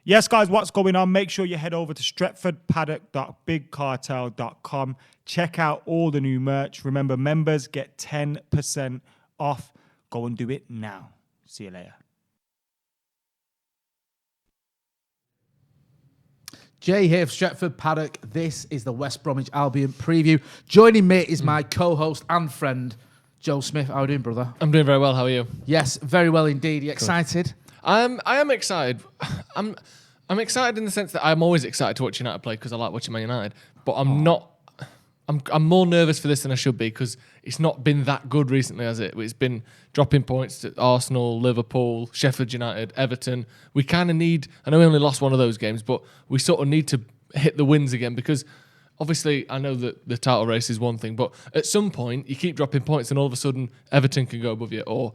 Yes, guys, what's going on? Make sure you head over to stretfordpaddock.bigcartel.com. Check out all the new merch. Remember, members get 10% off. Go and do it now. See you later. Jay here for Stretford Paddock. This is the West Bromwich Albion preview. Joining me is my co-host and friend, Joe Smith. How are you doing, brother? I'm doing very well. How are you? Yes, very well indeed. Are you excited? I am excited. I'm excited in the sense that I'm always excited to watch United play because I like watching Man United. But I'm not. I'm more nervous for this than I should be because it's not been that good recently, has it? It's been dropping points to Arsenal, Liverpool, Sheffield United, Everton. We kind of need. I know we only lost one of those games, but we sort of need to hit the wins again because. Obviously, I know that the title race is one thing, but at some point, you keep dropping points and all of a sudden, Everton can go above you, or,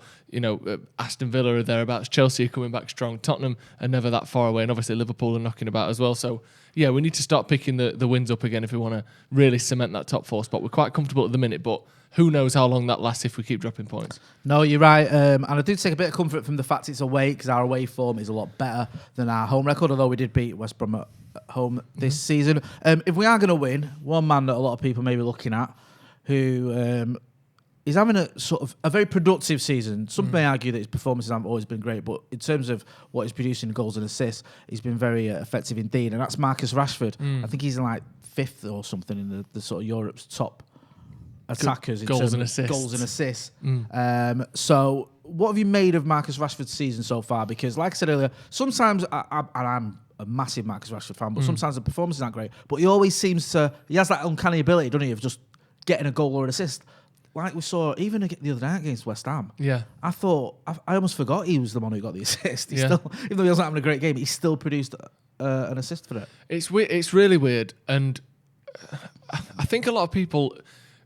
Aston Villa are thereabouts, Chelsea are coming back strong, Tottenham are never that far away, and obviously Liverpool are knocking about as well. So, yeah, we need to start picking the wins up again if we want to really cement that top four spot. We're quite comfortable at the minute, but who knows how long that lasts if we keep dropping points. No, you're right. And I do take a bit of comfort from the fact it's away, because our away form is a lot better than our home record, although we did beat West Brom at home this season. If we are going to win, one man that a lot of people may be looking at, who is having a sort of a very productive season. Some may argue that his performances haven't always been great, but in terms of what he's producing goals and assists, he's been very effective indeed. And that's Marcus Rashford. I think he's in like 5th or something in the sort of Europe's top attackers in goals terms and of goals and assists. So what have you made of Marcus Rashford's season so far? Because like I said earlier, sometimes I'm a massive Marcus Rashford fan, but sometimes the performance is not great. But he always seems to, he has that uncanny ability, doesn't he, of just getting a goal or an assist. Like we saw even the other night against West Ham. Yeah. I thought, I almost forgot he was the one who got the assist. He still, even though he wasn't having a great game, he still produced an assist for it. It's weird. It's really weird. And I think a lot of people...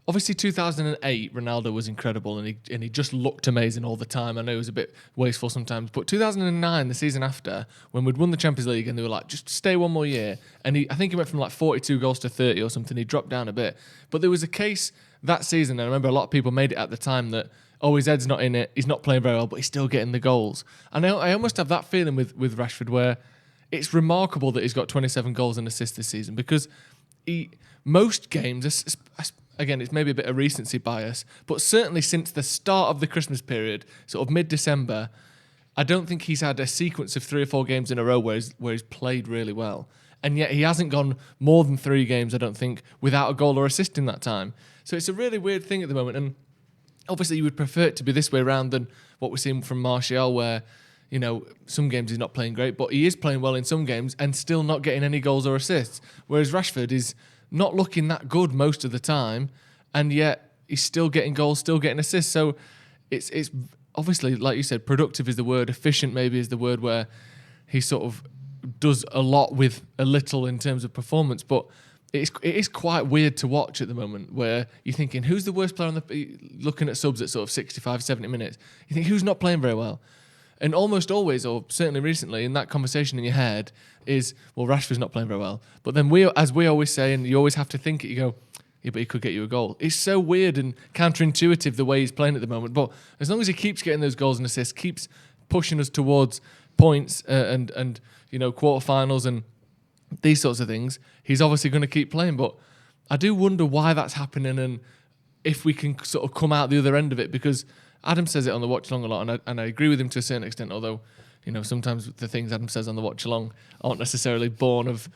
Obviously, 2008, Ronaldo was incredible and he just looked amazing all the time. I know he was a bit wasteful sometimes. But 2009, the season after, when we'd won the Champions League and they were like, just stay one more year. And I think he went from like 42 goals to 30 or something. He dropped down a bit. But there was a case that season, and I remember a lot of people made it at the time that, his head's not in it, he's not playing very well, but he's still getting the goals. And I almost have that feeling with Rashford where it's remarkable that he's got 27 goals and assists this season because most games... Again, it's maybe a bit of recency bias, but certainly since the start of the Christmas period, sort of mid-December, I don't think he's had a sequence of 3 or 4 games in a row where he's played really well. And yet he hasn't gone more than 3 games, I don't think, without a goal or assist in that time. So it's a really weird thing at the moment. And obviously you would prefer it to be this way around than what we're seeing from Martial, where, some games he's not playing great, but he is playing well in some games and still not getting any goals or assists. Whereas Rashford is... not looking that good most of the time, and yet he's still getting goals, still getting assists. So it's obviously, like you said, productive is the word, efficient maybe is the word, where he sort of does a lot with a little in terms of performance. But it is quite weird to watch at the moment, where you're thinking, who's the worst player on looking at subs at sort of 65, 70 minutes, you think, who's not playing very well? And almost always, or certainly recently, in that conversation in your head is, well, Rashford's not playing very well. But then as we always say, and you always have to think it, you go, yeah, but he could get you a goal. It's so weird and counterintuitive the way he's playing at the moment. But as long as he keeps getting those goals and assists, keeps pushing us towards points and quarterfinals and these sorts of things, he's obviously going to keep playing. But I do wonder why that's happening and if we can sort of come out the other end of it, because Adam says it on the watch along a lot, and I agree with him to a certain extent, although, sometimes the things Adam says on the watch along aren't necessarily born of,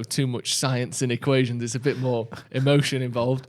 too much science and equations. It's a bit more emotion involved.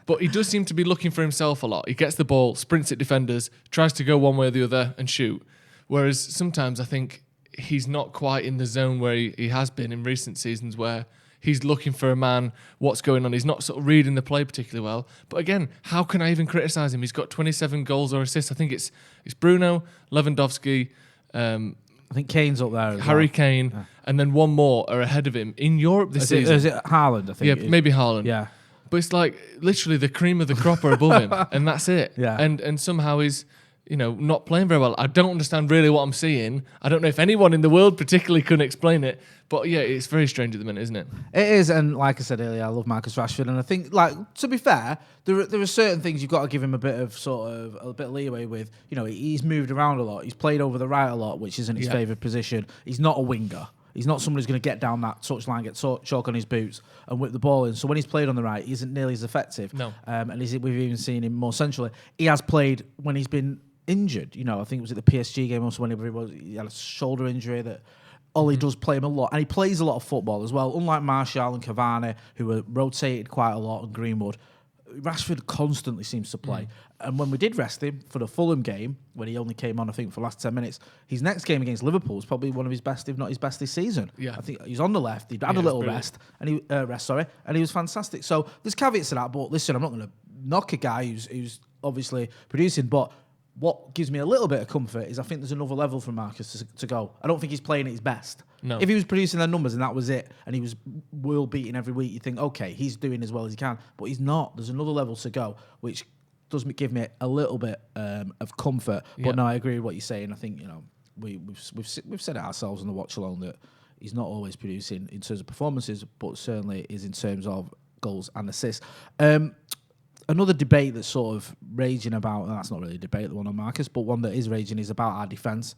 But he does seem to be looking for himself a lot. He gets the ball, sprints at defenders, tries to go one way or the other and shoot. Whereas sometimes I think he's not quite in the zone where he has been in recent seasons, where he's looking for a man, what's going on. He's not sort of reading the play particularly well. But again, how can I even criticise him? He's got 27 goals or assists. I think it's Bruno, Lewandowski, I think Kane's up there as Harry well. Kane, and then one more are ahead of him in Europe this season. Is it Haaland, I think? Yeah, maybe Haaland. Yeah. But it's like literally the cream of the crop are above him, and that's it. Yeah. And somehow he's not playing very well. I don't understand really what I'm seeing. I don't know if anyone in the world particularly can explain it. But yeah, it's very strange at the minute, isn't it? It is, and like I said earlier, I love Marcus Rashford, and I think, to be fair, there are certain things you've got to give him a bit of leeway with. He's moved around a lot. He's played over the right a lot, which isn't his favourite position. He's not a winger. He's not someone who's going to get down that touchline, get chalk on his boots and whip the ball in. So when he's played on the right, he isn't nearly as effective. No. And we've even seen him more centrally. He has played when he's been injured. You know, I think it was at the PSG game also whenever he had a shoulder injury that Ollie does play him a lot. And he plays a lot of football as well. Unlike Martial and Cavani, who were rotated quite a lot, and Greenwood, Rashford constantly seems to play. And when we did rest him for the Fulham game, when he only came on, I think, for the last 10 minutes, his next game against Liverpool was probably one of his best, if not his best this season. Yeah. I think he's on the left. He'd had a little rest, and he was fantastic. So there's caveats to that, but listen, I'm not going to knock a guy who's obviously producing, but what gives me a little bit of comfort is I think there's another level for Marcus to go. I don't think he's playing at his best. No. If he was producing their numbers and that was it, and he was world beating every week, you think, okay, he's doing as well as he can. But he's not. There's another level to go, which does give me a little bit of comfort. But no, I agree with what you're saying. I think, you know, we've said it ourselves on the watch along that he's not always producing in terms of performances, but certainly is in terms of goals and assists. Another debate that's sort of raging about, and that's not really a debate, the one on Marcus, but one that is raging is about our defence.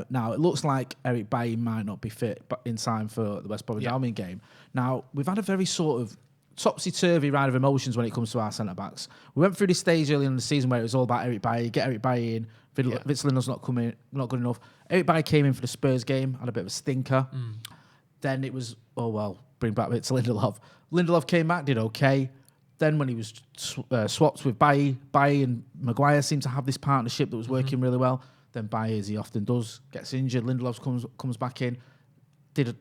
Now, it looks like Eric Bailly might not be fit in time for the West Brom Albion game. Now, we've had a very sort of topsy-turvy ride of emotions when it comes to our centre-backs. We went through this stage early in the season where it was all about Eric Bailly, get Eric Bailly in, Vince Lindell's not good enough. Eric Bailly came in for the Spurs game, had a bit of a stinker. Then it was, bring back a bit to Lindelof. Lindelof came back, did okay. Then when he was swapped with Bailly and Maguire seemed to have this partnership that was working really well. Then Bailly, as he often does, gets injured. Lindelof comes back in, did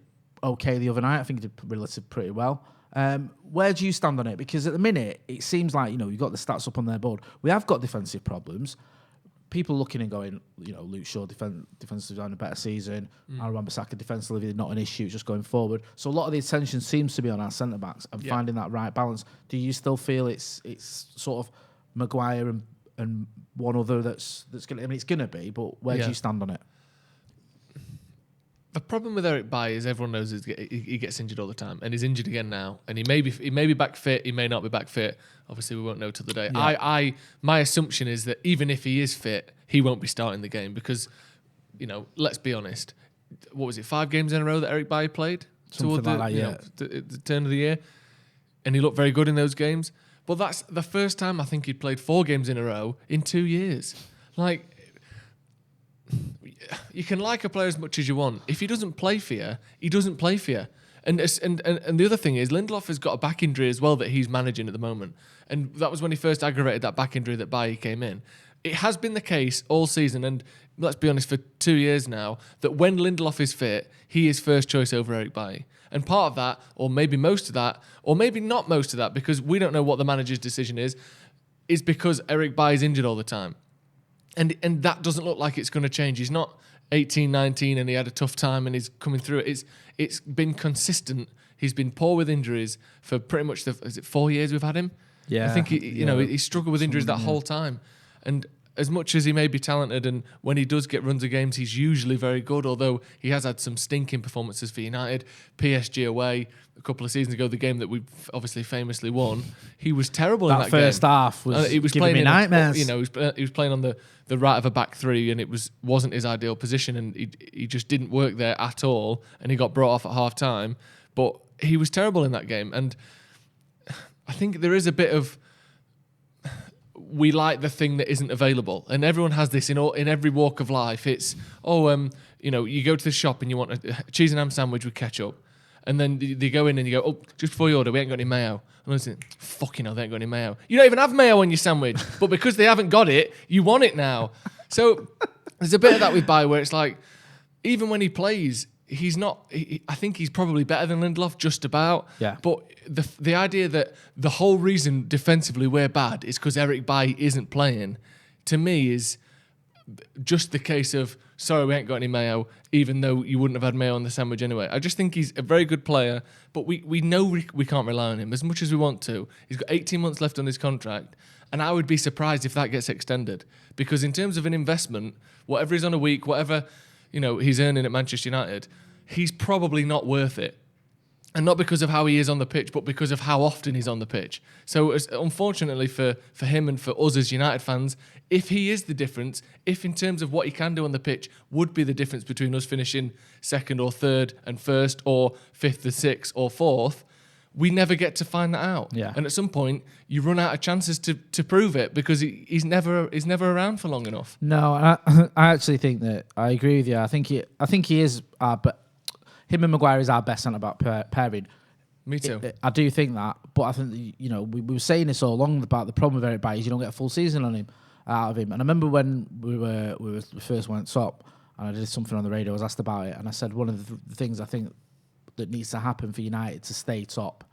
okay the other night. I think he did relatively pretty well. Where do you stand on it? Because at the minute, it seems like, you know, you've got the stats up on their board. We have got defensive problems. People looking and going, you know, Luke Shaw defensively having a better season. Aaron Wan-Bissaka defensively not an issue, just going forward. So a lot of the attention seems to be on our centre backs and finding that right balance. Do you still feel it's sort of Maguire and one other that's going to? I mean, it's going to be, but where do you stand on it? The problem with Eric Bailly is everyone knows he gets injured all the time, and he's injured again now. And he may be back fit, he may not be back fit. Obviously, we won't know till the day. Yeah. My assumption is that even if he is fit, he won't be starting the game because, you know, let's be honest. What was it? 5 games in a row that Eric Bailly played Something like that, the turn of the year, and he looked very good in those games. But that's the first time I think he'd played 4 games in a row in 2 years. Like, you can like a player as much as you want. If he doesn't play for you, he doesn't play for you. And the other thing is, Lindelof has got a back injury as well that he's managing at the moment. And that was when he first aggravated that back injury that Bailly came in. It has been the case all season, and let's be honest, for 2 years now, that when Lindelof is fit, he is first choice over Eric Bailly. And part of that, or maybe most of that, or maybe not most of that, because we don't know what the manager's decision is because Eric Bailly is injured all the time. And that doesn't look like it's going to change. He's not 18, 19 and he had a tough time and he's coming through it. It's been consistent. He's been poor with injuries for pretty much is it 4 years we've had him? Yeah. I think he struggled with injuries that whole time. And as much as he may be talented, and when he does get runs of games, he's usually very good, although he has had some stinking performances for United. PSG away a couple of seasons ago, the game that we obviously famously won, he was terrible in that game. That first half was giving me nightmares. He was playing on the right of a back three, and it wasn't his ideal position, and he just didn't work there at all, and he got brought off at half time. But he was terrible in that game, and I think there is a bit of, we like the thing that isn't available, and everyone has this in every walk of life. It's you go to the shop and you want a cheese and ham sandwich with ketchup, and then they go in and you go, just before you order, we ain't got any mayo. And I think, fucking hell, they ain't got any mayo. You don't even have mayo on your sandwich, but because they haven't got it, you want it now. So there's a bit of that with Bailly where it's like, even when he plays, he's not. I think he's probably better than Lindelof, just about. Yeah. But the idea that the whole reason defensively we're bad is because Eric Bailly isn't playing, to me is just the case of, sorry, we ain't got any mayo, even though you wouldn't have had mayo on the sandwich anyway. I just think he's a very good player, but we know we can't rely on him as much as we want to. He's got 18 months left on his contract, and I would be surprised if that gets extended, because in terms of an investment, whatever he's on a week, whatever he's earning at Manchester United, he's probably not worth it. And not because of how he is on the pitch, but because of how often he's on the pitch. So unfortunately for him and for us as United fans, if he is the difference, if in terms of what he can do on the pitch would be the difference between us finishing second or third and first or fifth or sixth or fourth, we never get to find that out. Yeah. And at some point, you run out of chances to prove it because he's never around for long enough. No, I actually think that I agree with you. I think he is but him and Maguire is our best centre-back pairing. Me too. I do think that, but I think we were saying this all along about the problem with Eric Bailly is you don't get a full season out of him. And I remember when we first went top, and I did something on the radio. I was asked about it, and I said one of the things I think that needs to happen for United to stay top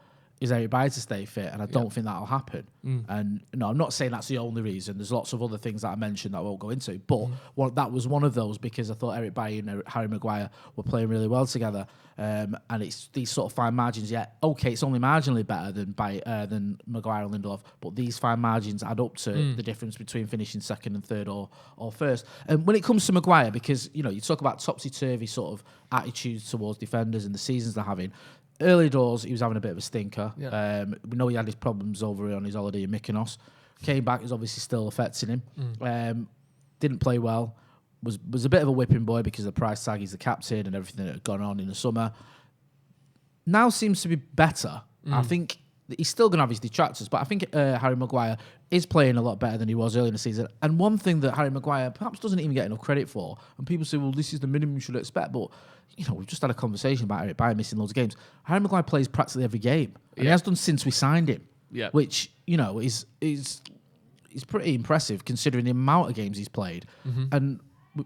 is Eric Bailly to stay fit, and I don't think that'll happen. And I'm not saying that's the only reason. There's lots of other things that I mentioned that I won't go into, but that was one of those because I thought Eric Bailly and Harry Maguire were playing really well together. And it's these sort of fine margins. Yeah, okay, it's only marginally better than Maguire and Lindelof, but these fine margins add up to the difference between finishing second and third or first. And when it comes to Maguire, because you talk about topsy-turvy sort of attitudes towards defenders and the seasons they're having. Early doors, he was having a bit of a stinker. Yeah. We know he had his problems over on his holiday in Mykonos. Came back, is obviously still affecting him. Didn't play well. Was a bit of a whipping boy because of the price tag. He's the captain and everything that had gone on in the summer. Now seems to be better. I think he's still going to have his detractors, but I think Harry Maguire is playing a lot better than he was early in the season. And one thing that Harry Maguire perhaps doesn't even get enough credit for, and people say, well, this is the minimum you should expect, but we've just had a conversation about Eric Bailly missing loads of games. Harry Maguire plays practically every game, and he has done since we signed him. Yeah. Which is pretty impressive considering the amount of games he's played, and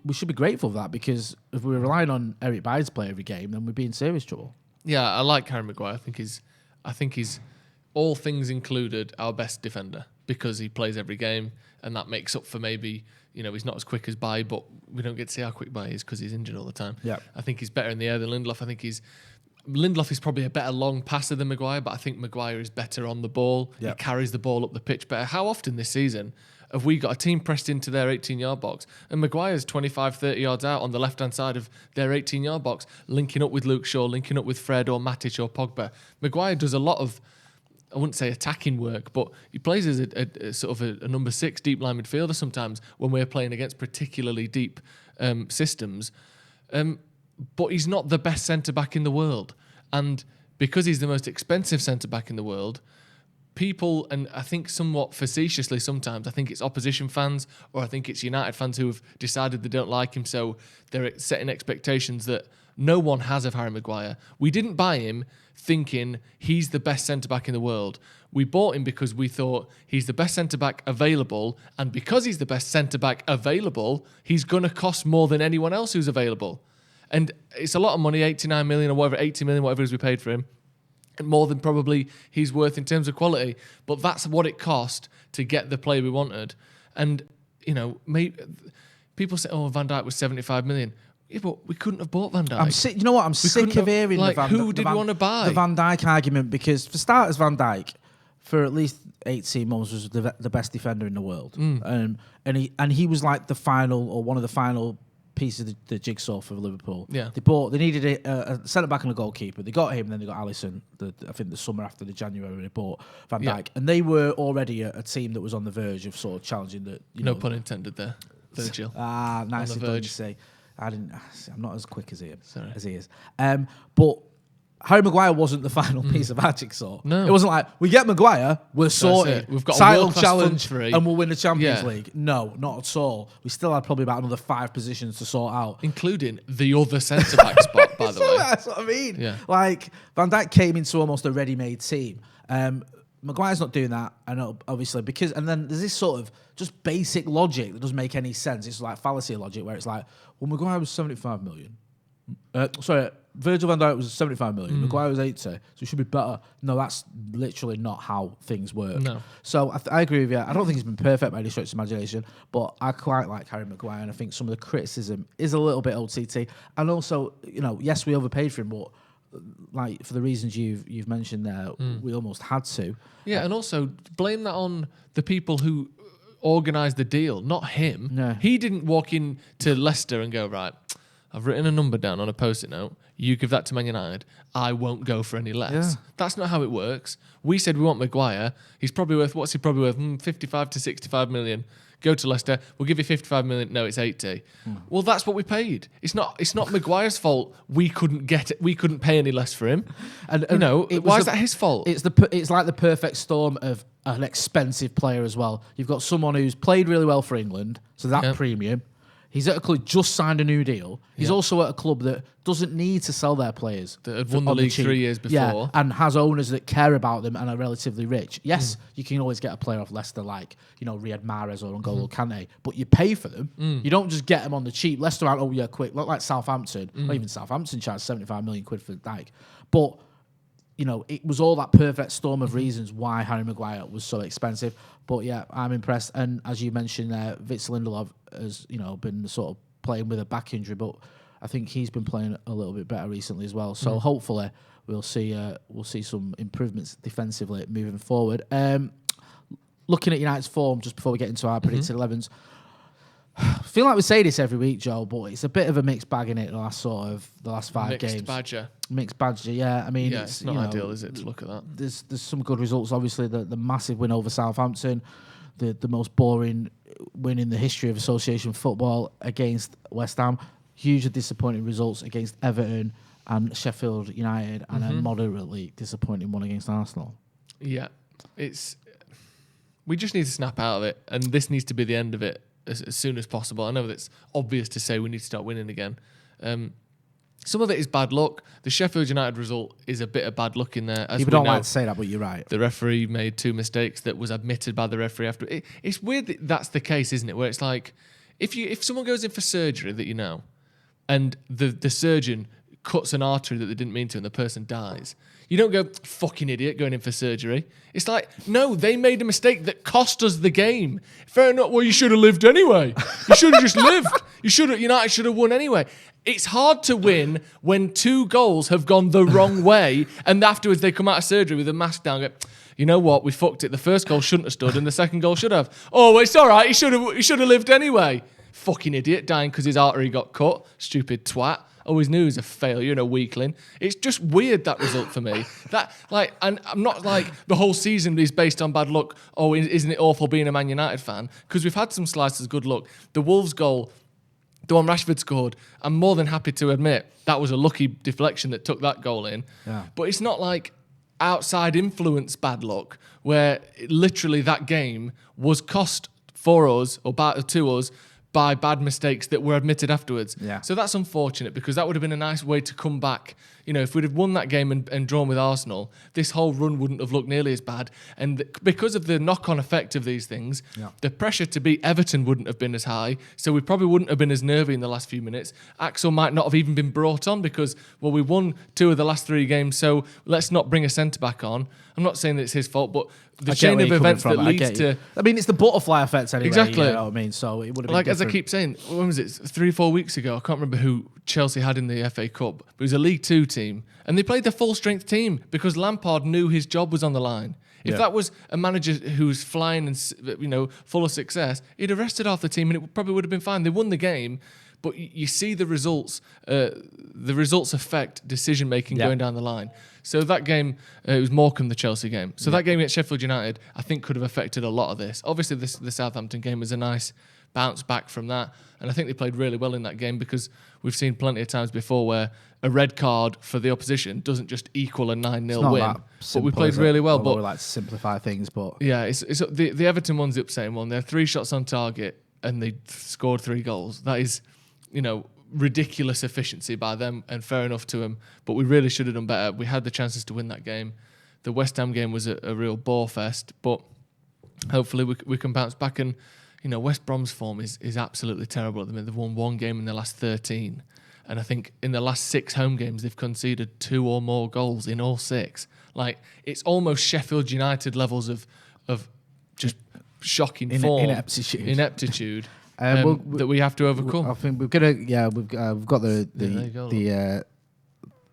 we should be grateful for that because if we were relying on Eric Bailly to play every game, then we'd be in serious trouble. Yeah, I like Harry Maguire. I think he's all things included our best defender because he plays every game, and that makes up for maybe. He's not as quick as Bailly, but we don't get to see how quick Bailly is because he's injured all the time. Yeah. I think he's better in the air than Lindelof. I think Lindelof is probably a better long passer than Maguire, but I think Maguire is better on the ball. Yep. He carries the ball up the pitch better. How often this season have we got a team pressed into their 18-yard box and Maguire's 25, 30 yards out on the left-hand side of their 18-yard box, linking up with Luke Shaw, linking up with Fred or Matic or Pogba. Maguire does a lot of, I wouldn't say attacking work, but he plays as a sort of a number 6 deep line midfielder sometimes when we're playing against particularly deep systems. But he's not the best centre-back in the world. And because he's the most expensive centre-back in the world, people, and I think somewhat facetiously sometimes, I think it's opposition fans or I think it's United fans who have decided they don't like him, so they're setting expectations that no one has of Harry Maguire. We didn't buy him thinking he's the best centre-back in the world. We bought him because we thought he's the best centre-back available, and because he's the best centre-back available, he's going to cost more than anyone else who's available. And it's a lot of money, 89 million or whatever, 80 million, whatever it is we paid for him, and more than probably he's worth in terms of quality. But that's what it cost to get the player we wanted. And, people say, oh, Van Dijk was 75 million. Yeah, but we couldn't have bought Van Dijk. I'm sick. You know what? I'm sick of hearing who did we want to buy? The Van Dijk argument, because for starters, Van Dijk for at least 18 months was the best defender in the world, and he was like the final or one of the final pieces of the jigsaw for Liverpool. Yeah, they needed a centre back and a goalkeeper. They got him, and then they got Alisson. I think the summer after the January they bought Van Dijk, and they were already a team that was on the verge of sort of challenging the. No pun intended there, Virgil. Nice on of the you verge. to say. I'm not as quick as he is. Sorry. But Harry Maguire wasn't the final piece of our jigsaw. No. It wasn't like, we get Maguire, we're sorted. We've got a title world-class challenge front three. and we'll win the Champions Yeah. League. No, not at all. We still had probably about another 5 positions to sort out. Including the other centre-back spot, by the way. That's what I mean. Yeah. Like, Van Dijk came into almost a ready-made team. Maguire's not doing that, I know, obviously, and then there's this sort of just basic logic that doesn't make any sense. It's like fallacy logic where it's like, well, Maguire was 75 million. Virgil van Dijk was 75 million. Maguire was 80, so he should be better. No, that's literally not how things work. No. So I agree with you. I don't think he's been perfect by any stretch of imagination, but I quite like Harry Maguire, and I think some of the criticism is a little bit OTT. And also, yes, we overpaid for him, but like for the reasons you've mentioned there, we almost had to. Yeah, and also blame that on the people who organised the deal, not him. No. He didn't walk in to Leicester and go, right, I've written a number down on a post-it note. You give that to Man United. I won't go for any less. Yeah. That's not how it works. We said we want Maguire. He's probably worth, what's he probably worth? 55 to 65 million. Go to Leicester. We'll give you 55 million. No, it's 80. Well, that's what we paid. It's not Maguire's fault. We couldn't pay any less for him. And Why is that his fault? It's like the perfect storm of an expensive player as well. You've got someone who's played really well for England, so that premium. He's at a club just signed a new deal. He's also at a club that doesn't need to sell their players. That had won the league 3 years before. Yeah, and has owners that care about them and are relatively rich. Yes, you can always get a player off Leicester like, Riyad Mahrez or N'Golo Kante, but you pay for them. You don't just get them on the cheap. Leicester aren't, quick. Look like Southampton. Not even Southampton charged 75 million quid for Dyke. But, it was all that perfect storm of reasons why Harry Maguire was so expensive. But yeah, I'm impressed. And as you mentioned there, Vitz Lindelof has, been sort of playing with a back injury, but I think he's been playing a little bit better recently as well. So hopefully we'll see some improvements defensively moving forward. Looking at United's form, just before we get into our predicted 11s, I feel like we say this every week, Joe, but it's a bit of a mixed bag in it. The last 5 games. Mixed badger, yeah. I mean, it's not ideal, is it, to look at that? There's some good results. Obviously, the massive win over Southampton, the most boring win in the history of association football against West Ham. Hugely disappointing results against Everton and Sheffield United, and a moderately disappointing one against Arsenal. Yeah, we just need to snap out of it, and this needs to be the end of it as soon as possible. I know that's obvious to say we need to start winning again. Some of it is bad luck. The Sheffield United result is a bit of bad luck in there. People don't like to say that, but you're right. The referee made 2 mistakes that was admitted by the referee after. It's weird that that's the case, isn't it? Where it's like, if someone goes in for surgery that and the surgeon cuts an artery that they didn't mean to and the person dies, you don't go, fucking idiot, going in for surgery. It's like, no, they made a mistake that cost us the game. Fair enough. Well, you should have lived anyway. You should have just lived. United should have won anyway. It's hard to win when 2 goals have gone the wrong way, and afterwards they come out of surgery with a mask down and go, you know what, we fucked it. The first goal shouldn't have stood and the second goal should have. Oh, it's all right. He should have lived anyway. Fucking idiot, dying because his artery got cut. Stupid twat. Always knew he was a failure and a weakling. It's just weird, that result for me. And I'm not like the whole season is based on bad luck. Oh, isn't it awful being a Man United fan? Because we've had some slices of good luck. The Wolves goal, the one Rashford scored, I'm more than happy to admit that was a lucky deflection that took that goal in. Yeah. But it's not like outside influence bad luck, where literally that game was cost for us or to us by bad mistakes that were admitted afterwards. Yeah. So that's unfortunate, because that would have been a nice way to come back. If we'd have won that game and drawn with Arsenal, this whole run wouldn't have looked nearly as bad. And because of the knock-on effect of these things, the pressure to beat Everton wouldn't have been as high, so we probably wouldn't have been as nervy in the last few minutes. Axel might not have even been brought on because, well, we won 2 of the last 3 games, so let's not bring a centre-back on. I'm not saying that it's his fault, but the chain of events that leads to... I mean, it's the butterfly effect anyway. Exactly. You know what I mean? So it would have been like, different. as I keep saying, when was it? 3 or 4 weeks ago, I can't remember who Chelsea had in the FA Cup, but it was a League 2 team, and they played their full-strength team because Lampard knew his job was on the line. If that was a manager who's flying and full of success, he'd have rested half the team and it probably would have been fine. They won the game, but you see the results. The results affect decision making going down the line. So that game, it was Morecambe, the Chelsea game. So that game against Sheffield United, I think, could have affected a lot of this. Obviously, the Southampton game was a nice bounce back from that, and I think they played really well in that game, because we've seen plenty of times before where a red card for the opposition doesn't just equal a 9-0 win. But we played really well. But we like to simplify things, but yeah, it's the Everton one's the upsetting one. They had 3 shots on target and they scored 3 goals. That is, ridiculous efficiency by them, and fair enough to them. But we really should have done better. We had the chances to win that game. The West Ham game was a real bore fest, but hopefully we can bounce back. And West Brom's form is absolutely terrible at the minute. They've won 1 game in their last 13. And I think in the last 6 home games, they've conceded 2 or more goals in all 6. Like, it's almost Sheffield United levels of just shocking form. Ineptitude. That we have to overcome. I think we've got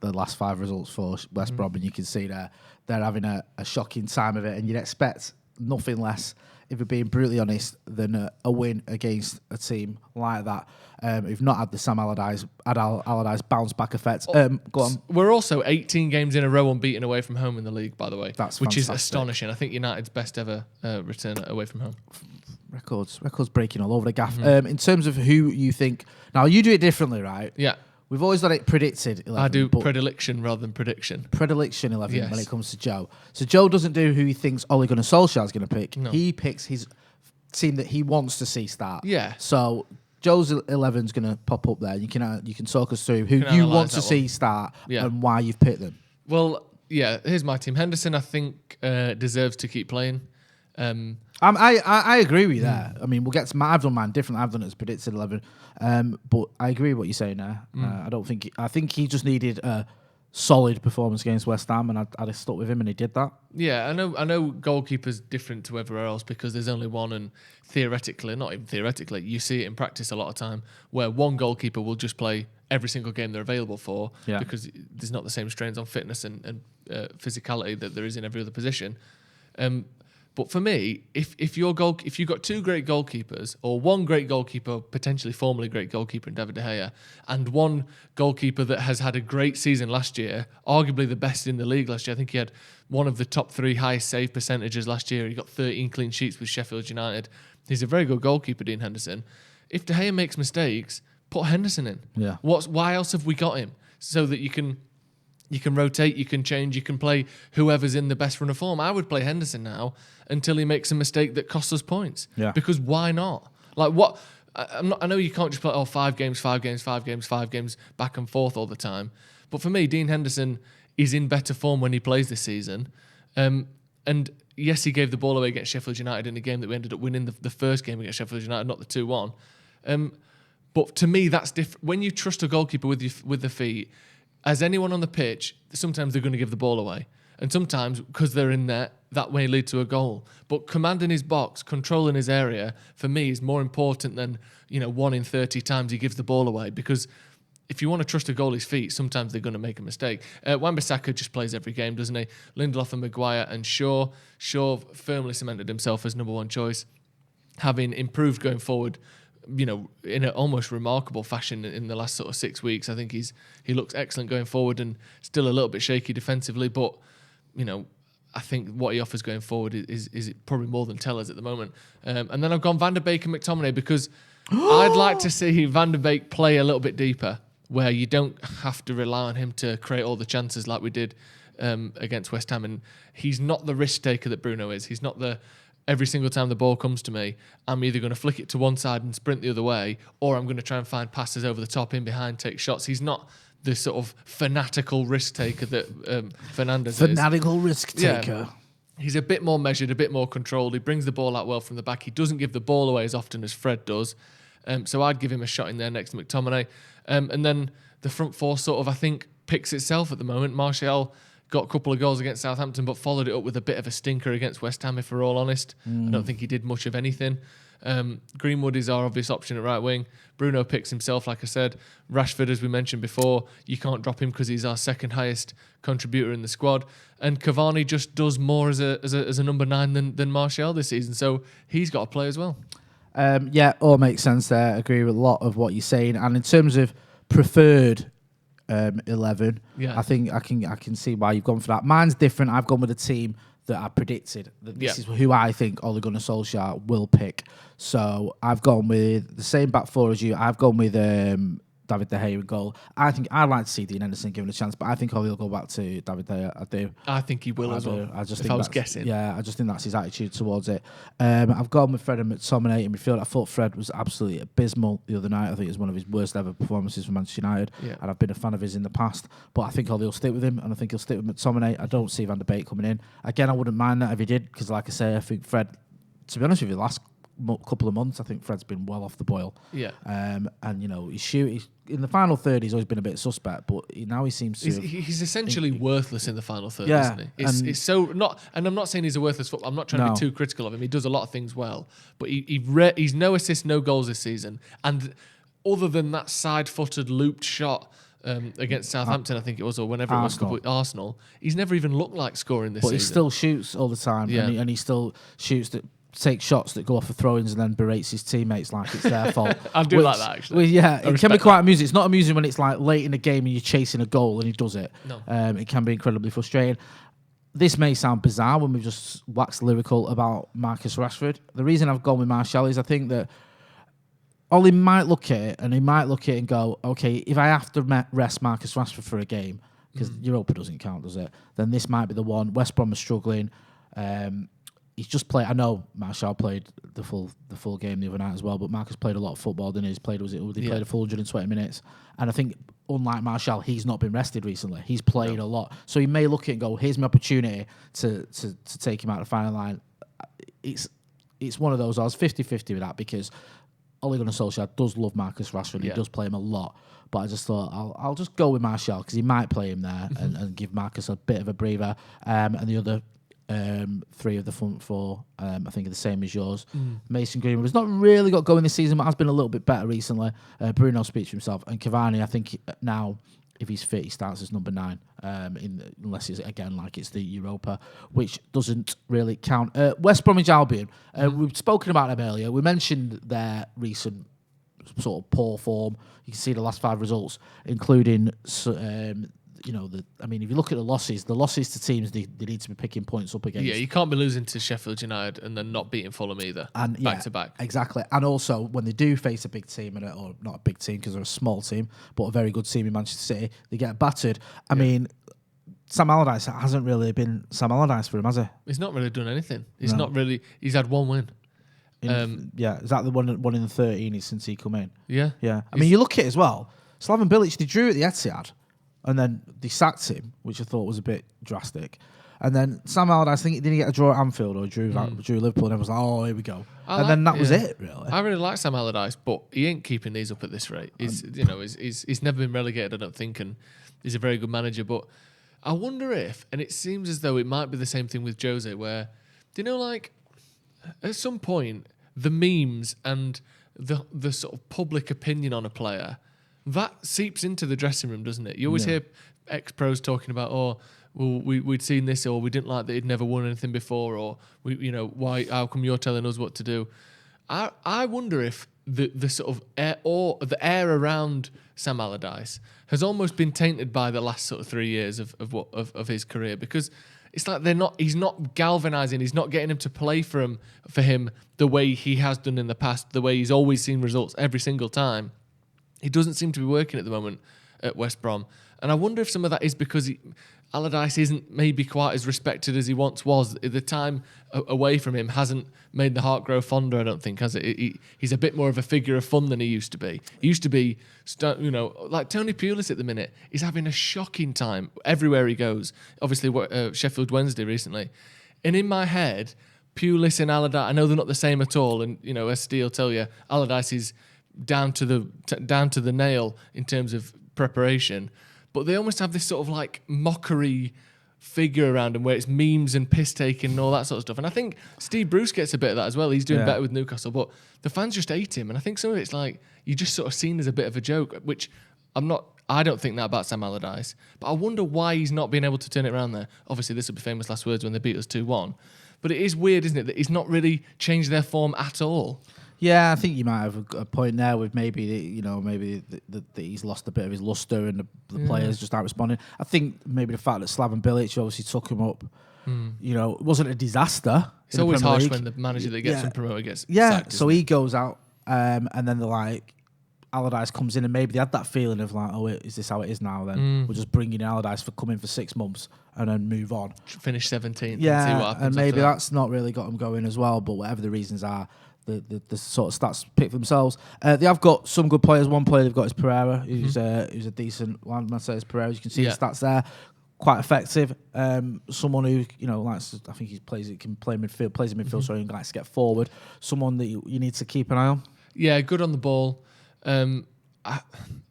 the last 5 results for West Brom, and you can see they're having a shocking time of it, and you'd expect nothing less if we're being brutally honest, than a win against a team like that. Who've not had the Sam Allardyce bounce back effect. Go on. We're also 18 games in a row unbeaten away from home in the league, by the way. Which is astonishing. I think United's best ever return away from home. Records breaking all over the gaff. In terms of who you think, now you do it differently, right? Yeah. We've always got it predicted 11. I do predilection rather than prediction. Predilection 11 when it comes to Joe. So Joe doesn't do who he thinks Ole Gunnar Solskjaer's going to pick. No. He picks his team that he wants to see start. Yeah. So Joe's 11's going to pop up there. You can talk us through who you want to see start and why you've picked them. Well, yeah, here's my team. Henderson, I think, deserves to keep playing. I agree with you there. I mean, we'll get to I've done mine different. I've done it as predicted 11. But I agree with what you're saying there. I think he just needed a solid performance against West Ham, and I'd have stuck with him, and he did that. Yeah, I know goalkeeper's different to everywhere else because there's only one, and theoretically, not even theoretically, you see it in practice a lot of time where one goalkeeper will just play every single game they're available for because there's not the same strains on fitness and physicality that there is in every other position. But for me, if you've got two great goalkeepers, or one great goalkeeper, potentially formerly great goalkeeper in David De Gea, and one goalkeeper that has had a great season last year, arguably the best in the league last year. I think he had one of the top 3 highest save percentages last year. He got 13 clean sheets with Sheffield United. He's a very good goalkeeper, Dean Henderson. If De Gea makes mistakes, put Henderson in. Yeah. Why else have we got him? So that you can rotate, you can change, you can play whoever's in the best run of form. I would play Henderson now until he makes a mistake that costs us points. Yeah. Because why not? Like what? I know you can't just play 5 games back and forth all the time. But for me, Dean Henderson is in better form when he plays this season. And yes, he gave the ball away against Sheffield United in a game that we ended up winning the first game against Sheffield United, not the 2-1. But to me, that's different. When you trust a goalkeeper with the feet, as anyone on the pitch, sometimes they're going to give the ball away. And sometimes, because they're in there, that may lead to a goal. But commanding his box, controlling his area, for me, is more important than 1 in 30 times he gives the ball away. Because if you want to trust a goalie's feet, sometimes they're going to make a mistake. Wan-Bissaka just plays every game, doesn't he? Lindelof and Maguire and Shaw. Shaw firmly cemented himself as number 1 choice, having improved going forward, in an almost remarkable fashion in the last sort of 6 weeks. I think he looks excellent going forward and still a little bit shaky defensively, but I think what he offers going forward is probably more than tellers at the moment. And then I've gone Van der Beek and McTominay because I'd like to see Van der Beek play a little bit deeper, where you don't have to rely on him to create all the chances like we did against West Ham. And he's not the risk taker that Bruno is. He's not every single time the ball comes to me, I'm either going to flick it to one side and sprint the other way, or I'm going to try and find passes over the top, in behind, take shots. He's not the sort of fanatical risk taker that Fernandes is. Fanatical risk taker. Yeah. He's a bit more measured, a bit more controlled. He brings the ball out well from the back. He doesn't give the ball away as often as Fred does. So I'd give him a shot in there next to McTominay. And then the front four sort of, I think, picks itself at the moment. Martial got a couple of goals against Southampton, but followed it up with a bit of a stinker against West Ham, if we're all honest. I don't think he did much of anything. Greenwood is our obvious option at right wing. Bruno picks himself, like I said. Rashford, as we mentioned before, you can't drop him because he's our second highest contributor in the squad. And Cavani just does more as a number 9 than Martial this season, so he's got to play as well. All makes sense there. I agree with a lot of what you're saying. And in terms of preferred 11, I think I can see why you've gone for that. Mine's different. I've gone with a team that I predicted that this is who I think Ole Gunnar Solskjaer will pick. So I've gone with the same back four as you. I've gone with David De Gea in goal. I think I'd like to see Dean Henderson given a chance, but I think Ole will go back to David De Gea. I do. I think he will as well. I was guessing. Yeah, I just think that's his attitude towards it. I've gone with Fred and McTominay in midfield. I thought Fred was absolutely abysmal the other night. I think it was one of his worst ever performances for Manchester United, and I've been a fan of his in the past. But I think Ole will stick with him, and I think he'll stick with McTominay. I don't see Van der Beek coming in. Again, I wouldn't mind that if he did, because like I say, I think Fred, to be honest with you, the last couple of months, I think Fred's been well off the boil. Yeah. And he's in the final third, he's always been a bit suspect, but now he seems to. He's essentially worthless in the final third, isn't he? It's so not, and I'm not saying he's a worthless footballer. I'm not trying to be too critical of him. He does a lot of things well, but he's no assists, no goals this season. And other than that side-footed looped shot against Southampton, I think it was, or whenever it was with Arsenal, he's never even looked like scoring this season. But he still shoots all the time, and he still shoots takes shots that go off of throw-ins and then berates his teammates like it's their fault. I do like that, actually. Well, yeah, I it can be respect quite amusing. It's not amusing when it's like late in the game and you're chasing a goal and he does it. No. It can be incredibly frustrating. This may sound bizarre when we just waxed lyrical about Marcus Rashford. The reason I've gone with Martial is I think that Ollie might look at it and he might look at it and go, okay, if I have to rest Marcus Rashford for a game, because Europa doesn't count, does it? Then this might be the one. West Brom is struggling. He's just played. I know Martial played the full game the other night as well, but Marcus played a lot of football. Didn't he? Played a full 120 minutes, and I think unlike Martial, he's not been rested recently. He's played a lot, so he may look at it and go, "Here's my opportunity to take him out of the final line." It's one of those. I was 50-50 with that because Ole Gunnar Solskjaer does love Marcus Rashford. He does play him a lot. But I just thought I'll just go with Martial because he might play him there and give Marcus a bit of a breather. And the other three of the front four, I think, are the same as yours. Mason Greenwood has not really got going this season, but has been a little bit better recently. Bruno speaks for himself. And Cavani, I think now, if he's fit, he starts as number 9, unless it's, again, like it's the Europa, which doesn't really count. West Bromwich Albion, we've spoken about them earlier. We mentioned their recent sort of poor form. You can see the last 5 results, including, if you look at the losses to teams they need to be picking points up against. Yeah, you can't be losing to Sheffield United and then not beating Fulham either, and back to back. Exactly. And also, when they do face a big team, or not a big team because they're a small team, but a very good team in Manchester City, they get battered. I mean, Sam Allardyce hasn't really been Sam Allardyce for him, has he? He's not really done anything. He's had one win. Is that the one in the 13 since he come in? Yeah. I mean, you look at it as well. Slaven Bilic, they drew at the Etihad, and then they sacked him, which I thought was a bit drastic. And then Sam Allardyce, I think, didn't he get a draw at Anfield or drew Liverpool, and I was like, oh, here we go. Then that was it, really. I really like Sam Allardyce, but he ain't keeping these up at this rate. He's never been relegated, I don't think, and he's a very good manager. But I wonder if, and it seems as though it might be the same thing with Jose, where, at some point, the memes and the sort of public opinion on a player, that seeps into the dressing room, doesn't it? You always hear ex-pros talking about, we'd seen this, or we didn't like that he'd never won anything before, or how come you're telling us what to do? I wonder if the sort of the air around Sam Allardyce has almost been tainted by the last sort of 3 years of his career, because it's like he's not galvanising, he's not getting him to play for him the way he has done in the past, the way he's always seen results every single time. He doesn't seem to be working at the moment at West Brom. And I wonder if some of that is because Allardyce isn't maybe quite as respected as he once was. The time away from him hasn't made the heart grow fonder, I don't think, has it? He's a bit more of a figure of fun than he used to be. He used to be, like Tony Pulis at the minute. He's having a shocking time everywhere he goes. Obviously, Sheffield Wednesday recently. And in my head, Pulis and Allardyce, I know they're not the same at all. And, as Steve will tell you, Allardyce is down to the nail in terms of preparation. But they almost have this sort of like mockery figure around him where it's memes and piss taking and all that sort of stuff. And I think Steve Bruce gets a bit of that as well. He's doing better with Newcastle, but the fans just hate him. And I think some of it's like you're just sort of seen as a bit of a joke, which I don't think that about Sam Allardyce. But I wonder why he's not been able to turn it around there. Obviously, this will be famous last words when they beat us 2-1. But it is weird, isn't it, that he's not really changed their form at all. Yeah, I think you might have a point there with maybe that he's lost a bit of his luster and the players just aren't responding. I think maybe the fact that Slaven Bilic obviously took him up, it wasn't a disaster. It's always harsh when the manager that gets him promoted gets sacked. So he goes out, and then they're like, Allardyce comes in, and maybe they had that feeling of like, oh, is this how it is now? Then we'll just bring in Allardyce for coming for 6 months and then move on. Finish 17th. Yeah, and see what happens. And maybe that's not really got him going as well. But whatever the reasons are, the sort of stats pick for themselves. They have got some good players. One player they've got is Pereira, who's a decent landman. So it's Pereira. You can see the stats there. Quite effective. Someone who likes. I think can play midfield. Plays in midfield, so he likes to get forward. Someone that you need to keep an eye on. Yeah, good on the ball.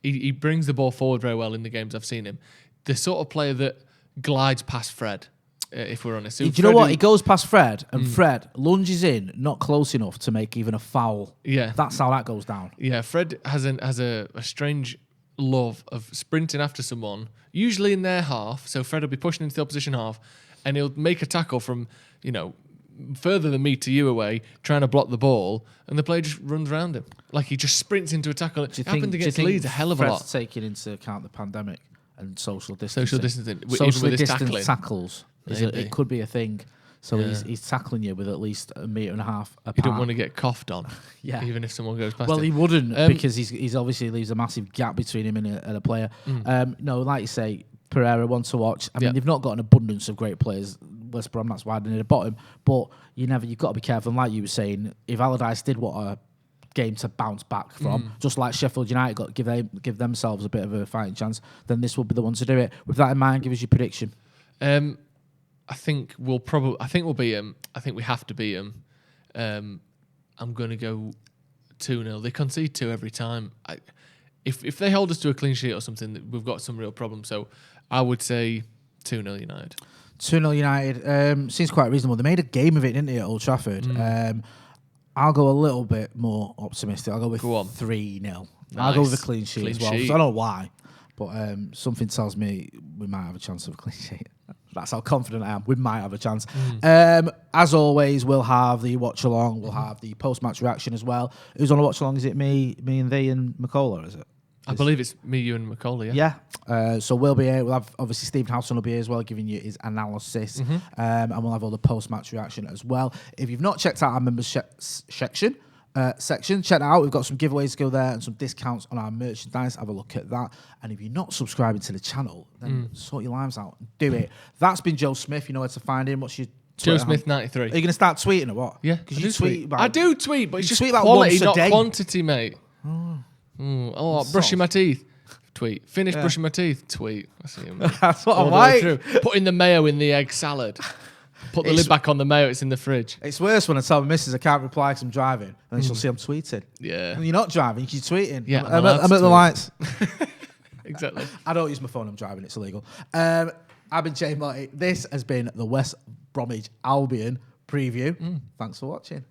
He brings the ball forward very well in the games I've seen him. The sort of player that glides past Fred. If we're honest. Do you know what? He goes past Fred, and Fred lunges in, not close enough to make even a foul. Yeah. That's how that goes down. Yeah, Fred has a strange love of sprinting after someone, usually in their half. So Fred will be pushing into the opposition half, and he'll make a tackle from, further than me to you away, trying to block the ball, and the player just runs around him. Like he just sprints into a tackle. It happened against Leeds a hell of a lot. Taking into account the pandemic and social distancing. Socially distanced tackling. tackles. It could be a thing. So he's tackling you with at least 1.5 meters apart. You don't want to get coughed on, even if someone goes past Well, him. he wouldn't because he's obviously leaves a massive gap between him and a player. No, like you say, Pereira wants to watch. I mean, they've not got an abundance of great players. West Brom, that's why they're near the bottom. But you've got to be careful. And like you were saying, if Allardyce did want a game to bounce back from, just like Sheffield United got to give themselves a bit of a fighting chance, then this will be the one to do it. With that in mind, give us your prediction. I think we'll beat them. I think we have to beat them. I'm going to go 2-0. They concede 2 every time. If they hold us to a clean sheet or something, we've got some real problems. So I would say 2-0 United. 2-0 United. Seems quite reasonable. They made a game of it, didn't they, at Old Trafford? I'll go a little bit more optimistic. I'll go with 3-0. Nice. I'll go with a clean sheet as well. So I don't know why, but something tells me we might have a chance of a clean sheet. That's how confident I am. We might have a chance. As always, we'll have the watch along. We'll have the post match reaction as well. Who's on the watch along? Is it me and thee and McCullough? Is it? I believe it's me, you, and McCullough. Yeah. So we'll be here. We'll have obviously Stephen Howson will be here as well, giving you his analysis, and we'll have all the post match reaction as well. If you've not checked out our members section, check that out. We've got some giveaways to go there and some discounts on our merchandise. Have a look at that. And if you're not subscribing to the channel, then sort your lives out and do it. That's been Joe Smith. You know where to find him. What's your Joe Smith 93. Are you going to start tweeting or what? Yeah, because you tweet. I do tweet, but it's just tweet about quality, once a not day. quantity, mate. Brushing my teeth. Tweet. Finish brushing my teeth. Tweet. I see him. That's what I'm like. Putting the mayo in the egg salad. Put the lid back on the mayo. It's in the fridge. It's worse when I tell my missus I can't reply because I'm driving, and then she'll see I'm tweeting. Yeah. And you're not driving, you're tweeting. Yeah, I'm at the lights. Exactly. I don't use my phone. I'm driving. It's illegal. I've been Jay Marty. This has been the West Bromwich Albion preview. Thanks for watching.